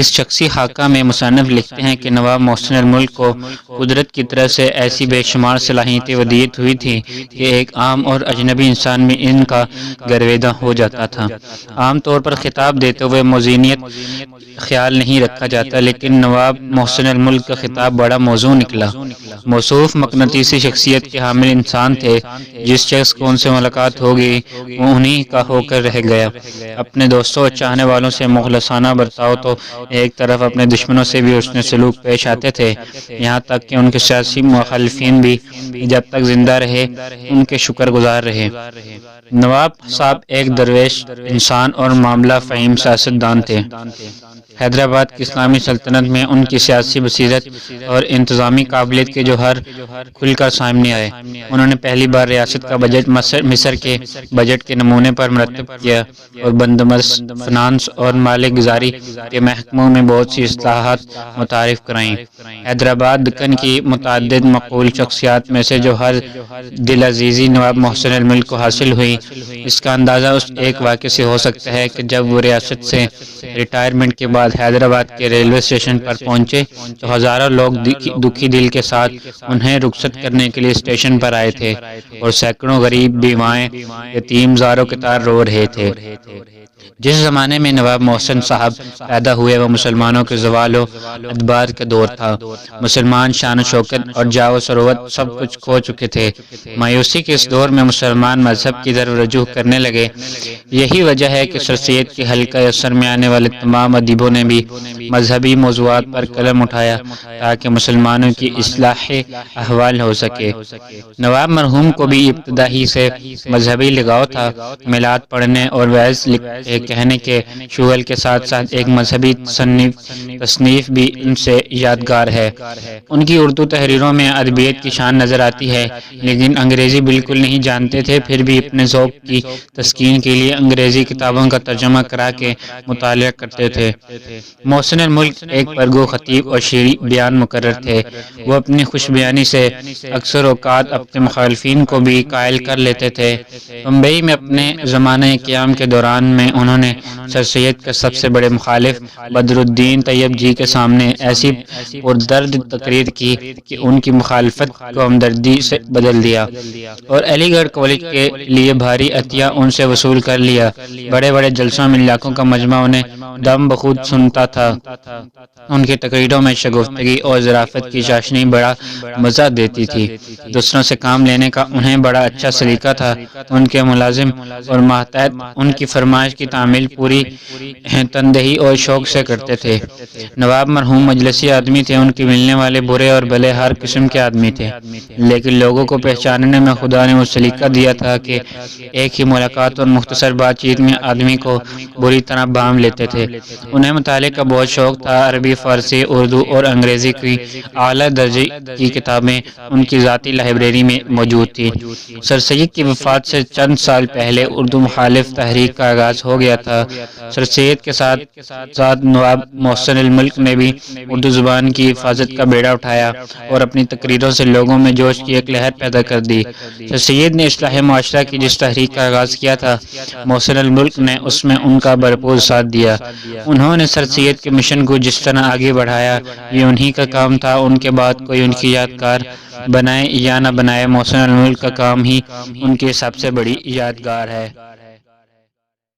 اس شخصی خاکہ میں مصنف لکھتے ہیں کہ نواب محسن الملک کو قدرت کی طرف سے ایسی بے شمار صلاحیتیں ودیت ہوئی تھیں کہ ایک عام اور اجنبی انسان میں ان کا گرویدہ ہو جاتا تھا۔ عام طور پر خطاب دیتے ہوئے موزونیت خیال نہیں رکھا جاتا، لیکن نواب محسن الملک کا خطاب بڑا موزوں نکلا۔ موصوف مقناطیسی شخصیت کے حامل انسان تھے۔ جس شخص کو ان سے ملاقات ہوگی وہ انہی کا ہو کر رہ گیا۔ اپنے دوستوں اور چاہنے والوں سے مخلصانہ برتاؤ تو ایک طرف اپنے دشمنوں سے بھی حسن سلوک پیش آتے تھے، یہاں تک کہ ان کے سیاسی مخالفین بھی جب تک زندہ رہے ان کے شکر گزار رہے۔ نواب صاحب ایک درویش انسان اور معاملہ فہیم سیاستدان تھے۔ حیدرآباد کی اسلامی سلطنت میں ان کی سیاسی بصیرت اور انتظامی قابلیت کے جوہر کھل کر سامنے آئے۔ انہوں نے پہلی بار ریاست کا بجٹ مصر کے بجٹ کے نمونے پر مرتب کیا اور بندوبست، فنانس اور مال گزاری کے محکموں میں بہت سی اصلاحات متعارف کرائیں۔ حیدرآباد دکن کی متعدد مقبول شخصیات میں سے جو ہر دل عزیزی نواب محسن الملک کو حاصل ہوئی، اس کا اندازہ اس ایک واقعے سے ہو سکتا ہے کہ جب وہ ریاست سے ریٹائرمنٹ کے بعد حیدرآباد کے ریلوے اسٹیشن پر پہنچے تو ہزاروں لوگ دکھی دل کے ساتھ انہیں رخصت کرنے کے لیے اسٹیشن پر آئے تھے اور سینکڑوں غریب، بیوائیں، یتیم زاروں کے تار رو رہے تھے۔ جس زمانے میں نواب محسن صاحب پیدا ہوئے وہ مسلمانوں کے زوال و ادبار کا دور تھا۔ مسلمان شان و شوکت اور جاہ و ثروت سب کچھ کھو چکے تھے۔ مایوسی کے اس دور میں مسلمان مذہب کی طرف رجوع کرنے لگے۔ یہی وجہ ہے کہ سر سید کے حلقہ اثر میں آنے والے تمام ادیبوں نے بھی مذہبی موضوعات پر قلم اٹھایا تاکہ مسلمانوں کی اصلاح احوال ہو سکے۔ نواب مرحوم کو بھی ابتدا ہی سے مذہبی لگاؤ تھا۔ میلاد پڑھنے اور وعظ کہنے کے شغل کے ساتھ ساتھ ایک مذہبی تصنیف بھی ان سے یادگار ہے۔ ان کی اردو تحریروں میں ادبیت کی شان نظر آتی ہے، لیکن انگریزی بالکل نہیں جانتے تھے، پھر بھی اپنے ذوق کی تسکین کے لیے انگریزی کتابوں کا ترجمہ کرا کے مطالعہ کرتے تھے۔ محسن الملک ایک پرگو خطیب اور شیریں بیان مقرر تھے۔ وہ اپنی خوش بیانی سے اکثر اوقات اپنے مخالفین کو بھی قائل کر لیتے تھے۔ بمبئی میں اپنے زمانہ قیام کے دوران میں انہوں نے سر سید کے سب سے بڑے مخالف بدر الدین طیب جی کے سامنے ایسی پردرد تقریر کی کہ ان کی مخالفت کو ہمدردی سے بدل دیا اور علی گڑھ کالج کے لیے بھاری عطیہ ان سے وصول کر لیا۔ بڑے بڑے جلسوں میں لاکھوں کا مجمع انہیں دم بخود سنتا تھا۔ ان کی تقریروں میں شگفتگی اور ظرافت کی چاشنی بڑا مزہ دیتی تھی۔ دوسروں سے کام لینے کا انہیں بڑا اچھا سلیقہ تھا۔ ان کے ملازم اور ماتحت ان کی فرمائش کی تعمیل پوری تندہی اور شوق سے کرتے تھے۔ نواب مرحوم مجلسی آدمی تھے، ان کے ملنے والے برے اور بھلے ہر قسم کے آدمی تھے، لیکن لوگوں کو پہچاننے میں خدا نے وہ سلیقہ دیا تھا کہ ایک ہی ملاقات اور مختصر بات چیت میں آدمی کو بری طرح بھانپ لیتے تھے۔ انہیں مطالعے کا بہت شوق تھا۔ عربی، فارسی، اردو اور انگریزی کی اعلیٰ درجے کی کتابیں ان کی ذاتی لائبریری میں موجود تھی۔ سر سید کی وفات سے چند سال پہلے اردو مخالف تحریک کا آغاز ہو گیا تھا۔ سر سید کے ساتھ ساتھ نواب محسن الملک نے بھی اردو زبان کی حفاظت کا بیڑا اٹھایا اور اپنی تقریروں سے لوگوں میں جوش کی ایک لہر پیدا کر دی۔ سر سید نے اصلاح معاشرہ کی جس تحریک کا آغاز کیا تھا، محسن الملک نے اس میں ان کا بھرپور ساتھ دیا۔ انہوں نے سر سید کے مشن کو جس طرح آگے بڑھایا یہ انہی کا کام تھا۔ ان کے بعد کوئی ان کی یادگار بنائے یا نہ بنائے، محسن الملک کا کام ہی ان کی سب سے بڑی یادگار ہے۔